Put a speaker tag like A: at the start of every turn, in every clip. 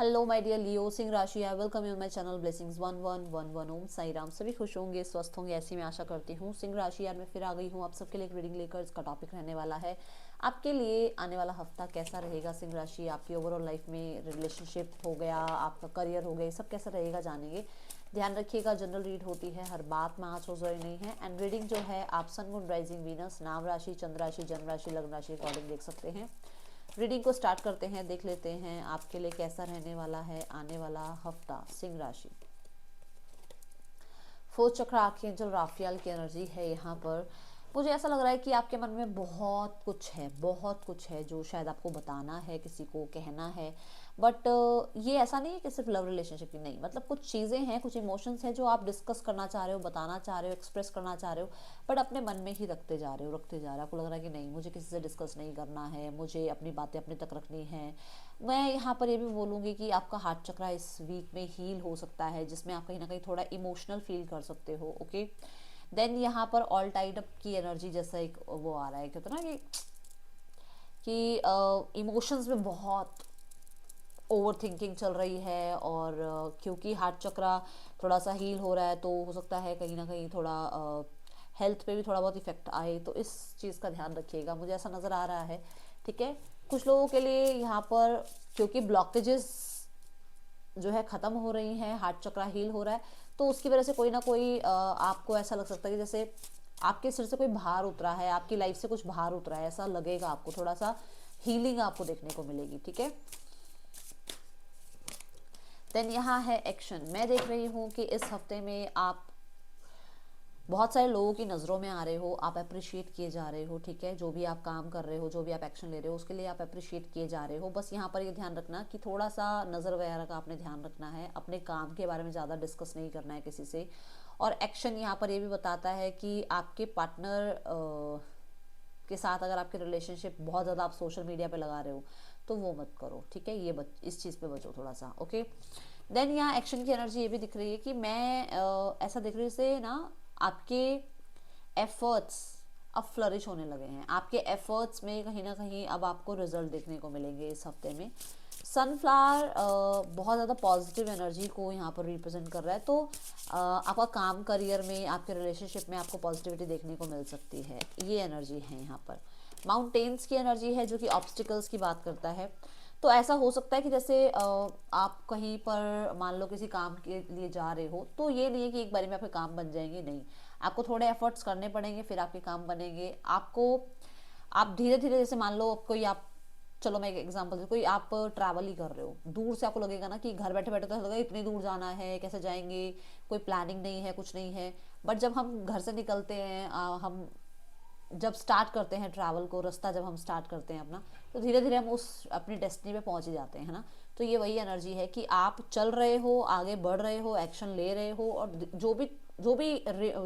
A: Hello my dear लियो, सिंह राशि। I welcome you my channel blessings 1111। ओम साई राम। सभी खुश होंगे, स्वस्थ होंगे, ऐसी मैं आशा करती हूँ। सिंह राशि यार मैं फिर आ गई हूँ आप सबके लिए एक रीडिंग लेकर। इसका टॉपिक रहने वाला है आपके लिए आने वाला हफ्ता कैसा रहेगा। सिंह राशि आपकी ओवरऑल लाइफ में रिलेशनशिप हो गया, आपका करियर हो गया, सब कैसा रहेगा जानेंगे। ध्यान रखिएगा, जनरल रीड होती है, हर बात में आज हो जाए नहीं है। एंड रीडिंग जो है आप सन मून राइजिंग वीनस नाम राशि चंद्र राशि जन्म राशि लग्न राशि अकॉर्डिंग देख सकते हैं। रीडिंग को स्टार्ट करते हैं, देख लेते हैं आपके लिए कैसा रहने वाला है आने वाला हफ्ता। सिंह राशि, फोर्थ चक्र आर्कएंजल राफियाल की एनर्जी है यहाँ पर। मुझे ऐसा लग रहा है कि आपके मन में बहुत कुछ है, बहुत कुछ है जो शायद आपको बताना है, किसी को कहना है। बट ये ऐसा नहीं है कि सिर्फ लव रिलेशनशिप की, नहीं, मतलब कुछ चीज़ें हैं, कुछ इमोशंस हैं जो आप डिस्कस करना चाह रहे हो, बताना चाह रहे हो, एक्सप्रेस करना चाह रहे हो, बट अपने मन में ही रखते जा रहे हो, रखते जा रहे हो। आपको लग रहा है कि नहीं, मुझे किसी से डिस्कस नहीं करना है, मुझे अपनी बातें अपने तक रखनी है। मैं यहाँ पर ये भी बोलूँगी कि आपका हार्ट चक्रा इस वीक में हील हो सकता है, जिसमें आप कहीं ना कहीं थोड़ा इमोशनल फील कर सकते हो। ओके, देन यहाँ पर ऑल टाइड अप की एनर्जी जैसा एक वो आ रहा है, कहते ना कि इमोशंस में बहुत ओवर थिंकिंग चल रही है। और क्योंकि हार्ट चक्रा थोड़ा सा हील हो रहा है तो हो सकता है कहीं ना कहीं थोड़ा हेल्थ पे भी थोड़ा बहुत इफेक्ट आए, तो इस चीज़ का ध्यान रखिएगा, मुझे ऐसा नज़र आ रहा है। ठीक है, कुछ लोगों के लिए यहाँ पर क्योंकि ब्लॉकेजेस जो है ख़त्म हो रही हैं, हार्ट चक्रा हील हो रहा है, तो उसकी वजह से कोई ना कोई आपको ऐसा लग सकता है कि जैसे आपके सिर से कोई भार उतरा है, आपकी लाइफ से कुछ भार उतरा है, ऐसा लगेगा आपको, थोड़ा सा हीलिंग आपको देखने को मिलेगी। ठीक है, देन यहाँ है एक्शन। मैं देख रही हूँ कि इस हफ्ते में आप बहुत सारे लोगों की नज़रों में आ रहे हो, आप अप्रिशिएट किए जा रहे हो। ठीक है, जो भी आप काम कर रहे हो, जो भी आप एक्शन ले रहे हो, उसके लिए आप अप्रिशिएट किए जा रहे हो। बस यहाँ पर ये ध्यान रखना कि थोड़ा सा नज़र वगैरह का आपने ध्यान रखना है, अपने काम के बारे में ज़्यादा डिस्कस नहीं करना है किसी से। और एक्शन यहाँ पर ये भी बताता है कि आपके पार्टनर के साथ अगर आपके रिलेशनशिप बहुत ज़्यादा आप सोशल मीडिया पे लगा रहे हो तो वो मत करो। ठीक है, ये इस चीज़ पे बचो थोड़ा सा। ओके, देन यहाँ एक्शन की एनर्जी ये भी दिख रही है कि मैं ऐसा दिख रही है से ना आपके एफर्ट्स अब फ्लरिश होने लगे हैं। आपके एफर्ट्स में कहीं ना कहीं अब आपको रिजल्ट देखने को मिलेंगे इस हफ्ते में। सनफ्लावर बहुत ज़्यादा पॉजिटिव एनर्जी को यहाँ पर रिप्रेजेंट कर रहा है, तो आपका काम, करियर में, आपके रिलेशनशिप में आपको पॉजिटिविटी देखने को मिल सकती है, ये एनर्जी है यहाँ पर। माउंटेन्स की एनर्जी है जो कि ऑब्स्टिकल्स की बात करता है। तो ऐसा हो सकता है कि जैसे आप कहीं पर मान लो किसी काम के लिए जा रहे हो, तो ये नहीं है कि एक बारी में आपके काम बन जाएंगे, नहीं, आपको थोड़े एफर्ट्स करने पड़ेंगे फिर आपके काम बनेंगे। आपको आप धीरे धीरे, जैसे मान लो कोई आप, चलो मैं एक एग्जांपल दे, कोई आप ट्रैवल ही कर रहे हो, दूर से आपको लगेगा ना कि घर बैठे बैठे तो लगेगा इतनी दूर जाना है, कैसे जाएंगे, कोई प्लानिंग नहीं है, कुछ नहीं है। बट जब हम घर से निकलते हैं, हम जब स्टार्ट करते हैं ट्रैवल को, रास्ता जब हम स्टार्ट करते हैं अपना, तो धीरे धीरे हम उस अपनी डेस्टिनी पे पहुंच ही जाते हैं, है ना। तो ये वही एनर्जी है कि आप चल रहे हो, आगे बढ़ रहे हो, एक्शन ले रहे हो, और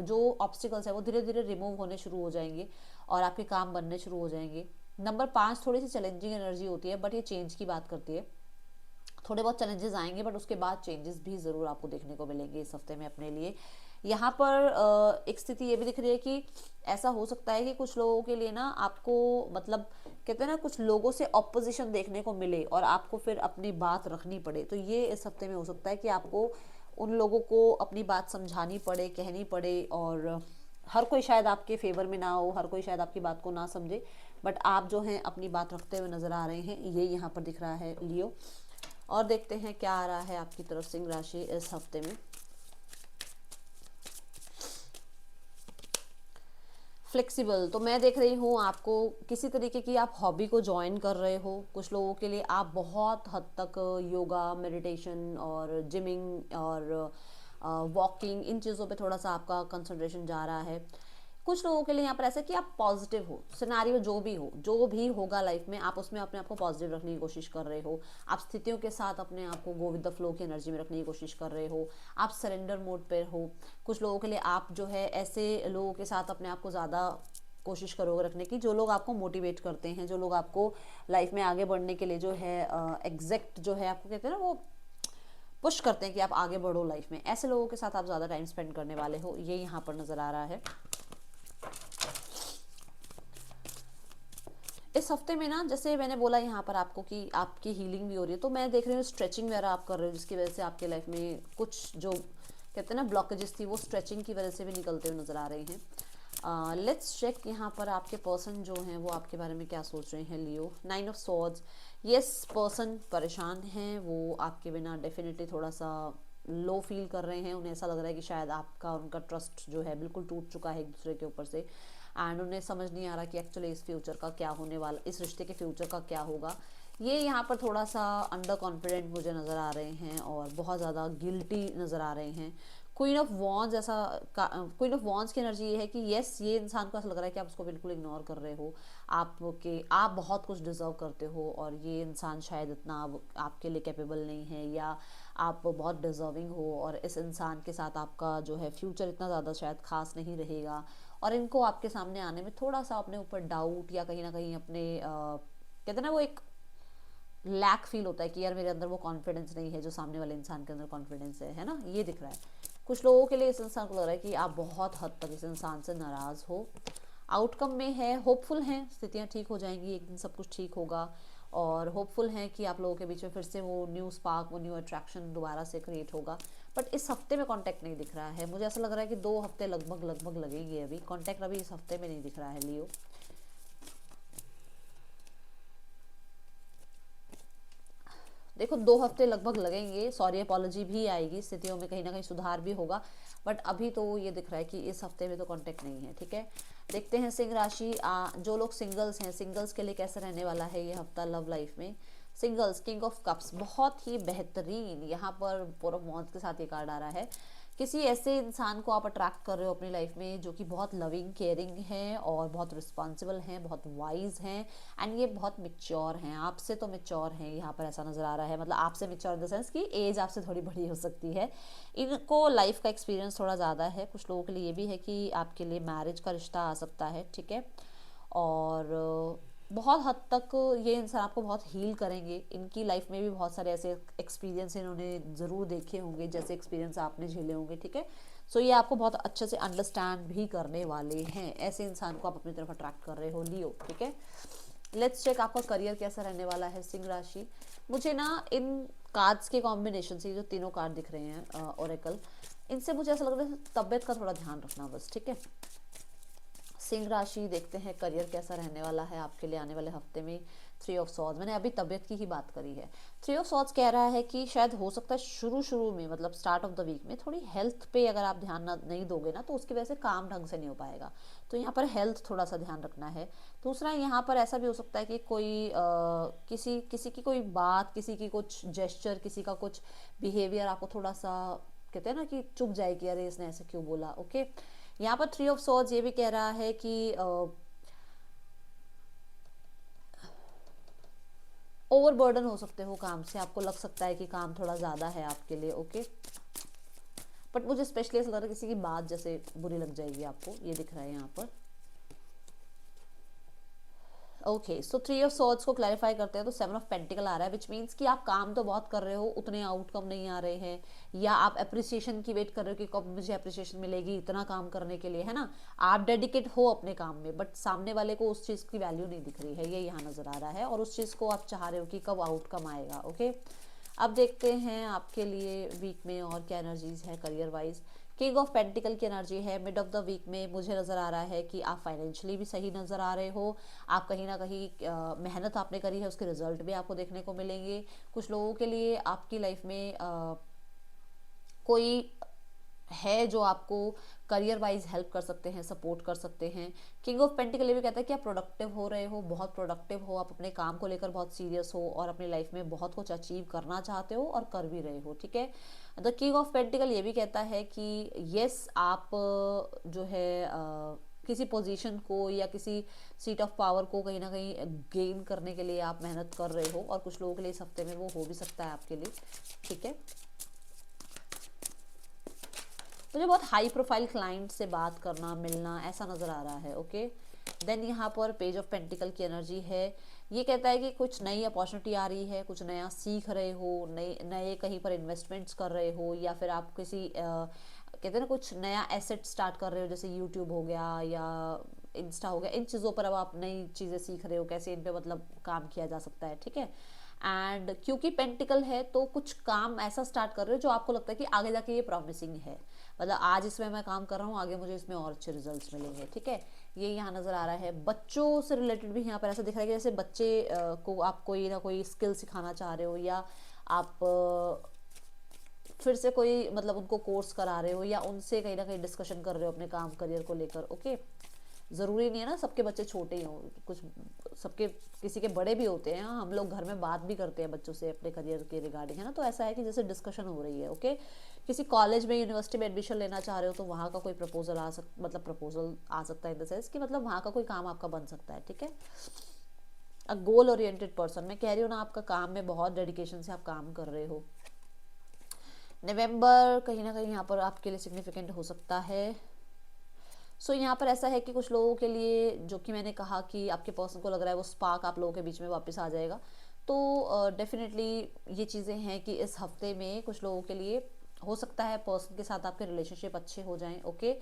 A: जो ऑब्स्टिकल्स है वो धीरे धीरे रिमूव होने शुरू हो जाएंगे और आपके काम बनने शुरू हो जाएंगे। नंबर 5 थोड़ी सी चैलेंजिंग एनर्जी होती है, बट ये चेंज की बात करती है। थोड़े बहुत चैलेंजेस आएंगे बट उसके बाद चेंजेस भी ज़रूर आपको देखने को मिलेंगे इस हफ्ते में अपने लिए। यहाँ पर एक स्थिति ये भी दिख रही है कि ऐसा हो सकता है कि कुछ लोगों के लिए ना आपको, मतलब कहते हैं ना, कुछ लोगों से ऑपोजिशन देखने को मिले और आपको फिर अपनी बात रखनी पड़े। तो ये इस हफ्ते में हो सकता है कि आपको उन लोगों को अपनी बात समझानी पड़े, कहनी पड़े। और हर कोई शायद आपके फेवर में ना हो, हर कोई शायद आपकी बात को ना समझे, बट आप जो हैं अपनी बात रखते हुए नज़र आ रहे हैं, ये यहाँ पर दिख रहा है लियो। और देखते हैं क्या आ रहा है आपकी तरफ सिंह राशि इस हफ्ते में। फ्लेक्सिबल, तो मैं देख रही हूँ आपको किसी तरीके की आप हॉबी को ज्वाइन कर रहे हो। कुछ लोगों के लिए आप बहुत हद तक योगा, मेडिटेशन और जिमिंग और वॉकिंग, इन चीज़ों पे थोड़ा सा आपका कंसंट्रेशन जा रहा है। कुछ लोगों के लिए यहाँ पर ऐसा है कि आप पॉजिटिव हो, सिनारियो जो भी होगा लाइफ में, आप उसमें अपने आप को पॉजिटिव रखने की कोशिश कर रहे हो। आप स्थितियों के साथ अपने आप को गो विद द फ्लो की एनर्जी में रखने की कोशिश कर रहे हो। आप सरेंडर मोड पर हो। कुछ लोगों के लिए आप जो है ऐसे लोगों के साथ अपने आप को ज़्यादा कोशिश करोगे रखने की, जो लोग आपको मोटिवेट करते हैं, जो लोग आपको लाइफ में आगे बढ़ने के लिए जो है एग्जैक्ट जो है आपको कहते हैं ना, वो पुश करते हैं कि आप आगे बढ़ो लाइफ में। ऐसे लोगों के साथ आप ज़्यादा टाइम स्पेंड करने वाले हो, ये यहाँ पर नज़र आ रहा है। इस इस हफ्ते में ना, जैसे मैंने बोला यहाँ पर आपको कि आपकी हीलिंग भी हो रही है, तो मैं देख रही हूँ स्ट्रेचिंग वगैरह आप कर रहे हो, जिसकी वजह से आपके लाइफ में कुछ जो कहते हैं ना ब्लॉकेजेस थी, वो स्ट्रेचिंग की वजह से भी निकलते हुए नजर आ रहे हैं। लेट्स चेक यहाँ पर आपके पर्सन जो हैं वो आपके बारे में क्या सोच रहे हैं। लियो, 9 ऑफ स्वॉर्ड्स। यस, पर्सन परेशान हैं, वो आपके बिना डेफिनेटली थोड़ा सा लो फील कर रहे हैं। उन्हें ऐसा लग रहा है कि शायद आपका उनका ट्रस्ट जो है बिल्कुल टूट चुका है एक दूसरे के ऊपर से, एंड उन्हें समझ नहीं आ रहा कि एक्चुअली इस फ्यूचर का क्या होने वाला, इस रिश्ते के फ्यूचर का क्या होगा। ये यहाँ पर थोड़ा सा अंडर कॉन्फिडेंट मुझे नज़र आ रहे हैं और बहुत ज़्यादा गिल्टी नज़र आ रहे हैं। क्वीन ऑफ वॉन्स, ऐसा क्वीन ऑफ वॉन्स की एनर्जी ये है कि यस, ये इंसान को ऐसा लग रहा है कि आप उसको बिल्कुल इग्नोर कर रहे हो। आप बहुत कुछ डिजर्व करते हो और ये इंसान शायद इतना आपके लिए कैपेबल नहीं है, या आप बहुत डिजर्विंग हो और इस इंसान के साथ आपका जो है फ्यूचर इतना ज़्यादा शायद खास नहीं रहेगा। और इनको आपके सामने आने में थोड़ा सा अपने ऊपर डाउट या कहीं ना कहीं अपने कहते हैं ना वो एक लैक फील होता है कि यार मेरे अंदर वो कॉन्फिडेंस नहीं है जो सामने वाले इंसान के अंदर कॉन्फिडेंस है ना, ये दिख रहा है। कुछ लोगों के लिए इस इंसान को लग रहा है कि आप बहुत हद तक इस इंसान से नाराज़ हो। आउटकम में है होपफुल हैं, स्थितियाँ ठीक हो जाएंगी, एक दिन सब कुछ ठीक होगा। और होपफुल हैं कि आप लोगों के बीच में फिर से वो न्यू स्पार्क, वो न्यू अट्रैक्शन दोबारा से क्रिएट होगा। बट इस हफ्ते में कांटेक्ट नहीं दिख रहा है, मुझे ऐसा लग रहा है कि 2 हफ्ते लगभग लगभग लगेंगे। अभी कांटेक्ट अभी इस हफ्ते में नहीं दिख रहा है लियो। देखो 2 हफ्ते लगभग लगेंगे, सॉरी अपॉलॉजी भी आएगी, स्थितियों में कहीं ना कहीं सुधार भी होगा, बट अभी तो ये दिख रहा है कि इस हफ्ते में तो कांटेक्ट नहीं है। ठीक है, देखते हैं सिंह राशि, जो लोग सिंगल्स हैं, सिंगल्स के लिए कैसा रहने वाला है ये हफ्ता लव लाइफ में। सिंगल्स, किंग ऑफ कप्स, बहुत ही बेहतरीन यहाँ पर फोर ऑफ वॉन्ड्स के साथ ये कार्ड आ रहा है। किसी ऐसे इंसान को आप अट्रैक्ट कर रहे हो अपनी लाइफ में जो कि बहुत लविंग केयरिंग है और बहुत रिस्पॉन्सिबल हैं, बहुत वाइज हैं, एंड ये बहुत मिच्योर हैं, आपसे तो मिच्योर हैं यहाँ पर ऐसा नज़र आ रहा है। मतलब आपसे मिच्योर इन द सेंस कि एज आपसे थोड़ी बड़ी हो सकती है। इनको लाइफ का एक्सपीरियंस थोड़ा ज़्यादा है। कुछ लोगों के लिए ये भी है कि आपके लिए मैरिज का रिश्ता आ सकता है। ठीक है, और बहुत हद तक ये इंसान आपको बहुत हील करेंगे। इनकी लाइफ में भी बहुत सारे ऐसे एक्सपीरियंस इन्होंने ज़रूर देखे होंगे जैसे एक्सपीरियंस आपने झेले होंगे। ठीक है, सो ये आपको बहुत अच्छे से अंडरस्टैंड भी करने वाले हैं। ऐसे इंसान को आप अपनी तरफ अट्रैक्ट कर रहे हो लियो। ठीक है, लेट्स चेक आपका करियर कैसा रहने वाला है सिंह राशि। मुझे ना इन कार्ड्स के कॉम्बिनेशन से, जो तीनों कार्ड दिख रहे हैं ओरेकल, इनसे मुझे ऐसा लग रहा है तबियत का थोड़ा ध्यान रखना बस। ठीक है, सिंह राशि, देखते हैं करियर कैसा रहने वाला है आपके लिए आने वाले हफ्ते में। 3 ऑफ सॉर्ड्स, मैंने अभी तबियत की ही बात करी है। 3 ऑफ सॉर्ड्स कह रहा है कि शायद हो सकता है शुरू में, मतलब स्टार्ट ऑफ द वीक में थोड़ी हेल्थ पे अगर आप ध्यान नहीं दोगे ना, तो उसकी वजह से काम ढंग से नहीं हो पाएगा। तो यहाँ पर हेल्थ थोड़ा सा ध्यान रखना है। दूसरा, यहाँ पर ऐसा भी हो सकता है कि कोई किसी किसी की कोई बात, किसी की कुछ जेस्चर, किसी का कुछ बिहेवियर आपको थोड़ा सा कहते हैं ना कि चुभ जाए कि अरे इसने ऐसे क्यों बोला। ओके, यहाँ पर 3 ऑफ सॉर्ड्स ये भी कह रहा है कि ओवरबर्डन हो सकते हो काम से, आपको लग सकता है कि काम थोड़ा ज़्यादा है आपके लिए। ओके, बट मुझे स्पेशली ऐसा लग रहा है किसी की बात जैसे बुरी लग जाएगी आपको, ये दिख रहा है यहाँ पर। ओके, सो 3 ऑफ सॉर्ड्स को क्लैरिफाई करते हैं तो 7 ऑफ पेंटिकल आ रहा है, विच मीन्स कि आप काम तो बहुत कर रहे हो, उतने आउटकम नहीं आ रहे हैं, या आप अप्रिसिएशन की वेट कर रहे हो कि कब मुझे अप्रिसिएशन मिलेगी इतना काम करने के लिए, है ना। आप डेडिकेट हो अपने काम में, बट सामने वाले को उस चीज़ की वैल्यू नहीं दिख रही है, ये यहाँ नज़र आ रहा है, और उस चीज़ को आप चाह रहे हो कि कब आउटकम आएगा। ओके, अब देखते हैं आपके लिए वीक में और क्या एनर्जीज है career wise. King of pentacle की एनर्जी है मिड ऑफ द वीक में। मुझे नज़र आ रहा है कि आप फाइनेंशियली भी सही नज़र आ रहे हो, आप कहीं ना कहीं मेहनत आपने करी है उसके रिजल्ट भी आपको देखने को मिलेंगे। कुछ लोगों के लिए आपकी लाइफ में कोई है जो आपको करियर वाइज हेल्प कर सकते हैं, सपोर्ट कर सकते हैं। किंग ऑफ पेंटिकल ये भी कहता है कि आप प्रोडक्टिव हो रहे हो, बहुत प्रोडक्टिव हो, आप अपने काम को लेकर बहुत सीरियस हो और अपनी लाइफ में बहुत कुछ अचीव करना चाहते हो और कर भी रहे हो। ठीक है, द किंग ऑफ पेंटिकल ये भी कहता है कि यस, आप जो है किसी पोजीशन को या किसी सीट ऑफ पावर को कहीं ना कहीं गेन करने के लिए आप मेहनत कर रहे हो, और कुछ लोगों के लिए इस हफ्ते में वो हो भी सकता है आपके लिए। ठीक है, मुझे बहुत हाई प्रोफाइल क्लाइंट से बात करना, मिलना ऐसा नज़र आ रहा है। ओके, देन यहाँ पर पेज ऑफ पेंटिकल की एनर्जी है, ये कहता है कि कुछ नई अपॉर्चुनिटी आ रही है, कुछ नया सीख रहे हो, नए नए कहीं पर इन्वेस्टमेंट्स कर रहे हो, या फिर आप किसी कहते हैं ना कुछ नया एसेट स्टार्ट कर रहे हो, जैसे यूट्यूब हो गया या इंस्टा हो गया, इन चीज़ों पर अब आप नई चीज़ें सीख रहे हो, कैसे इन पे मतलब काम किया जा सकता है, ठीक है। एंड क्योंकि पेंटिकल है तो कुछ काम ऐसा स्टार्ट कर रहे हो जो आपको लगता है कि आगे जाके ये प्रॉमिसिंग है, मतलब आज इसमें मैं काम कर रहा हूँ, आगे मुझे इसमें और अच्छे रिजल्ट्स मिलेंगे, ठीक है। ये यहाँ नज़र आ रहा है। बच्चों से रिलेटेड भी यहाँ पर ऐसा दिख रहा है कि जैसे बच्चे को आप कोई ना कोई स्किल सिखाना चाह रहे हो, या आप फिर से कोई मतलब उनको कोर्स करा रहे हो, या उनसे कहीं ना कहीं डिस्कशन कर रहे हो अपने काम करियर को लेकर, ओके। ज़रूरी नहीं है ना सबके बच्चे छोटे ही हों, कुछ सबके किसी के बड़े भी होते हैं, हम लोग घर में बात भी करते हैं बच्चों से अपने करियर के रिगार्डिंग, है ना। तो ऐसा है कि जैसे डिस्कशन हो रही है, ओके। किसी कॉलेज में यूनिवर्सिटी में एडमिशन लेना चाह रहे हो तो वहाँ का कोई प्रपोजल मतलब प्रपोजल आ सकता है, इन द सेंस कि मतलब वहाँ का कोई काम आपका बन सकता है, ठीक है। अ गोल ओरिएंटेड पर्सन, मैं कह रही हूँ ना, आपका काम में बहुत डेडिकेशन से आप काम कर रहे हो। नवंबर कहीं ना कहीं यहाँ पर आपके लिए सिग्निफिकेंट हो सकता है। सो यहाँ पर ऐसा है कि कुछ लोगों के लिए, जो कि मैंने कहा कि आपके पर्सन को लग रहा है वो स्पार्क आप लोगों के बीच में वापस आ जाएगा, तो डेफिनेटली ये चीज़ें हैं कि इस हफ्ते में कुछ लोगों के लिए हो सकता है पर्सन के साथ आपके रिलेशनशिप अच्छे हो जाएं, ओके।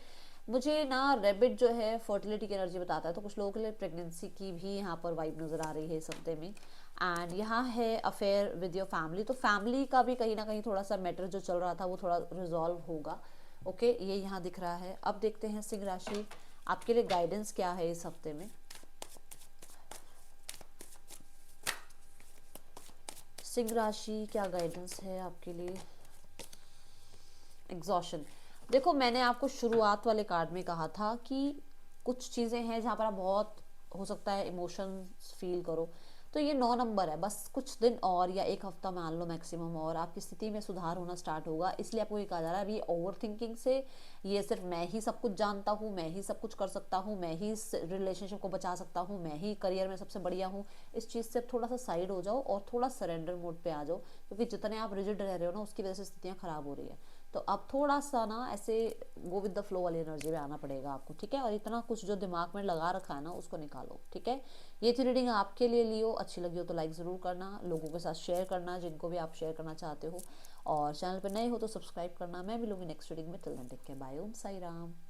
A: मुझे ना रेबिट जो है फर्टिलिटी की एनर्जी बताता है, तो कुछ लोगों के लिए प्रेगनेंसी की भी यहाँ पर वाइब नज़र आ रही है इस हफ्ते में। एंड यहाँ है अफेयर विद योर फैमिली, तो फैमिली का भी कहीं ना कहीं थोड़ा सा मैटर जो चल रहा था वो थोड़ा रिजॉल्व होगा, ओके। ये यहाँ दिख रहा है। अब देखते हैं सिंह राशि, आपके लिए गाइडेंस क्या है इस हफ्ते में। सिंह राशि क्या गाइडेंस है आपके लिए। एग्जॉशन, देखो मैंने आपको शुरुआत वाले कार्ड में कहा था कि कुछ चीज़ें हैं जहाँ पर आप बहुत हो सकता है इमोशंस फील करो, तो ये 9 नंबर है, बस कुछ दिन और या एक हफ्ता मान लो मैक्सिमम, और आपकी स्थिति में सुधार होना स्टार्ट होगा। इसलिए आपको ये कहा जा रहा है अभी ओवर थिंकिंग से, ये सिर्फ मैं ही सब कुछ जानता हूँ, मैं ही सब कुछ कर सकता हूँ, मैं ही इस रिलेशनशिप को बचा सकता हूँ, मैं ही करियर में सबसे बढ़िया हूँ, इस चीज़ से थोड़ा सा साइड हो जाओ और थोड़ा सरेंडर मोड पे आ जाओ, क्योंकि जितने आप रिजिड रह रहे हो ना उसकी वजह से स्थितियाँ खराब हो रही है। तो अब थोड़ा सा ना ऐसे गो विद द फ्लो वाली एनर्जी में आना पड़ेगा आपको, ठीक है। और इतना कुछ जो दिमाग में लगा रखा है ना उसको निकालो, ठीक है। ये थी रीडिंग आपके लिए, लियो अच्छी लगी हो तो लाइक ज़रूर करना, लोगों के साथ शेयर करना जिनको भी आप शेयर करना चाहते हो, और चैनल पर नए हो तो सब्सक्राइब करना। मैं मिलूंगी नेक्स्ट रीडिंग में, till then take care, bye, Om Sai Ram.